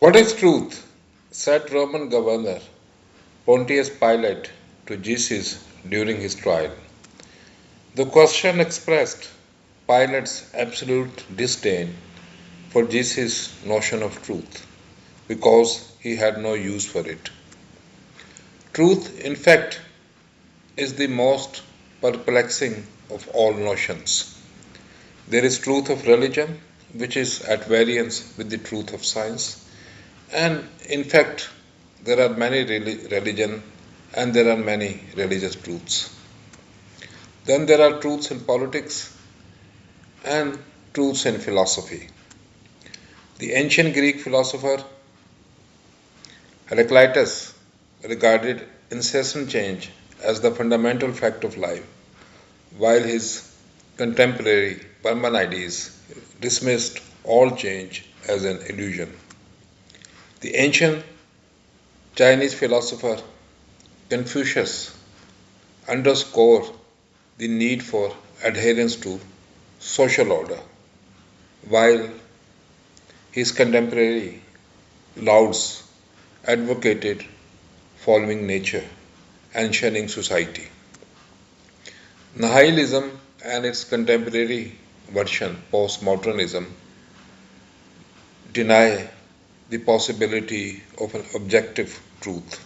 What is truth? Said Roman governor Pontius Pilate to Jesus during his trial. The question expressed Pilate's absolute disdain for Jesus' notion of truth because he had no use for it. Truth, in fact, is the most perplexing of all notions. There is truth of religion, which is at variance with the truth of science, and in fact, there are many religion and there are many religious truths. Then there are truths in politics and truths in philosophy. The ancient Greek philosopher Heraclitus regarded incessant change as the fundamental fact of life, while his contemporary Parmenides dismissed all change as an illusion. The ancient Chinese philosopher Confucius underscored the need for adherence to social order, while his contemporary Laozi advocated following nature and shunning society. Nihilism and its contemporary version, Post Modernism, deny the possibility of an objective truth.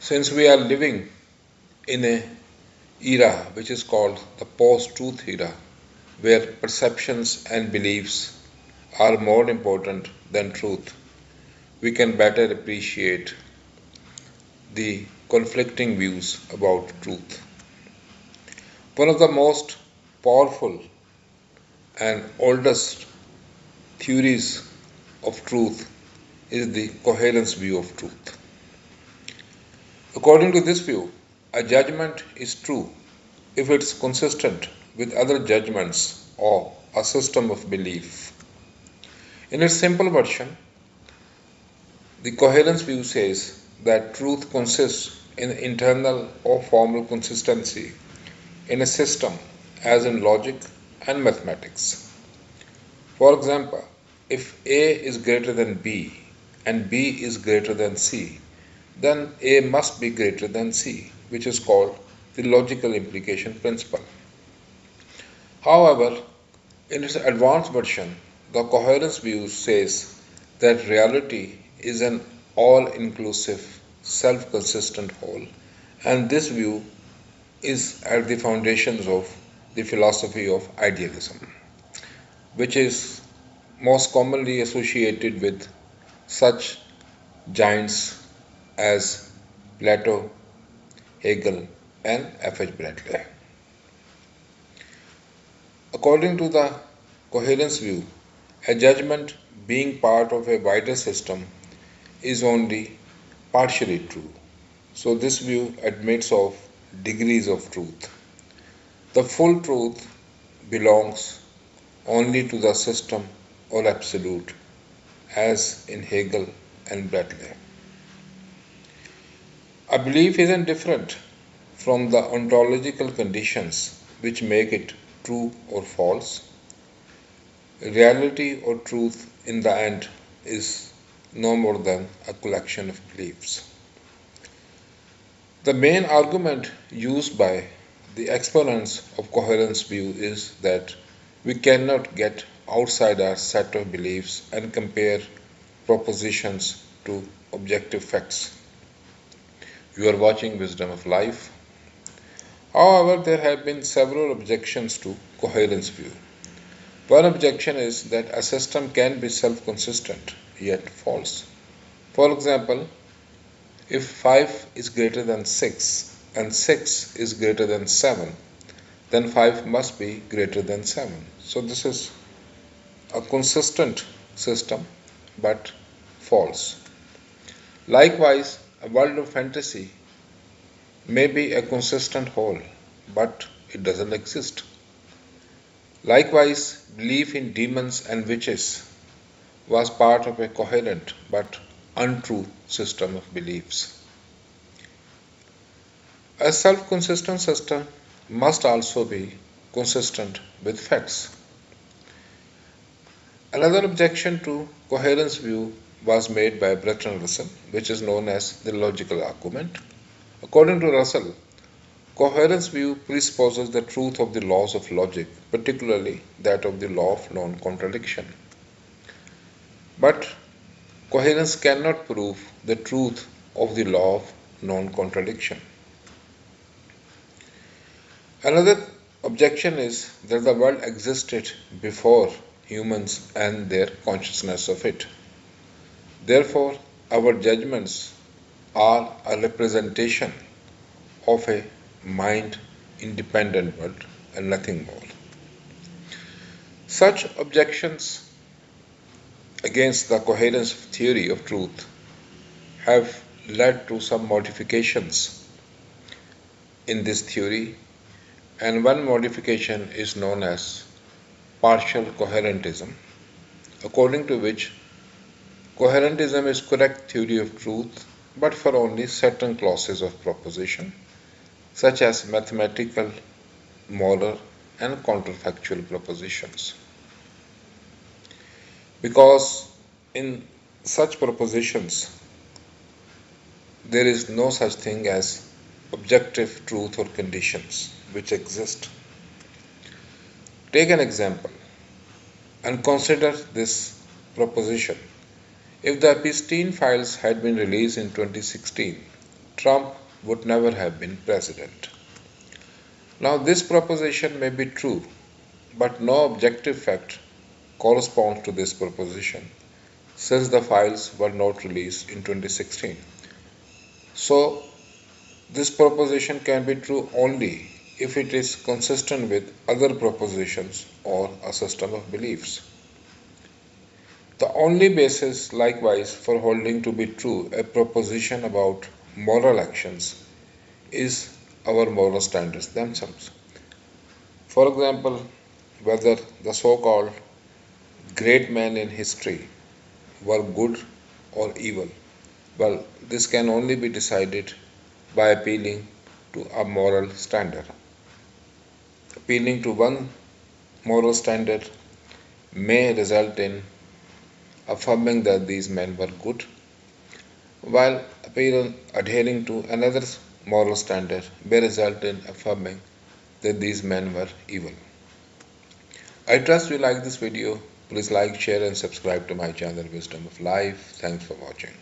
Since we are living in an era which is called the post-truth era, where perceptions and beliefs are more important than truth, we can better appreciate the conflicting views about truth. One of the most powerful and oldest theories of truth is the coherence view of truth. According to this view, a judgment is true if it's consistent with other judgments or a system of belief. In its simple version, the coherence view says that truth consists in internal or formal consistency in a system, as in logic and mathematics. For example, if A is greater than B and B is greater than C, then A must be greater than C, which is called the logical implication principle. However, in its advanced version, the coherence view says that reality is an all-inclusive, self-consistent whole, and this view is at the foundations of the philosophy of idealism, which is most commonly associated with such giants as Plato, Hegel, and F.H. Bradley. According to the coherence view, a judgment being part of a wider system is only partially true. So this view admits of degrees of truth. The full truth belongs only to the system or absolute, as in Hegel and Bradley. A belief isn't different from the ontological conditions which make it true or false. Reality or truth in the end is no more than a collection of beliefs. The main argument used by the exponents of coherence view is that we cannot get outside our set of beliefs and compare propositions to objective facts. You are watching Wisdom of Life. However, there have been several objections to coherence view. One objection is that a system can be self-consistent yet false. For example, if 5 is greater than 6 and 6 is greater than 7, then 5 must be greater than 7. So this is a consistent system but false. Likewise, a world of fantasy may be a consistent whole, but it doesn't exist. Likewise, belief in demons and witches was part of a coherent but untrue system of beliefs. A self-consistent system must also be consistent with facts. Another objection to coherence view was made by Bertrand Russell, which is known as the logical argument. According to Russell, coherence view presupposes the truth of the laws of logic, particularly that of the law of non-contradiction. But coherence cannot prove the truth of the law of non-contradiction. Another objection is that the world existed before humans and their consciousness of it. Therefore, our judgments are a representation of a mind independent world and nothing more. Such objections against the coherence theory of truth have led to some modifications in this theory, and one modification is known as partial coherentism, according to which coherentism is correct theory of truth but for only certain classes of proposition, such as mathematical, moral, and counterfactual propositions. Because in such propositions there is no such thing as objective truth or conditions which exist. Take an example and consider this proposition. If the Epstein files had been released in 2016, Trump would never have been president. Now, this proposition may be true, but no objective fact corresponds to this proposition, since the files were not released in 2016. So, this proposition can be true only if it is consistent with other propositions or a system of beliefs. The only basis, likewise, for holding to be true a proposition about moral actions is our moral standards themselves. For example, whether the so-called great men in history were good or evil. Well, this can only be decided by appealing to a moral standard. Appealing to one moral standard may result in affirming that these men were good, while adhering to another moral standard may result in affirming that these men were evil. I trust you like this video. Please like, share and subscribe to my channel Wisdom of Life. Thanks for watching.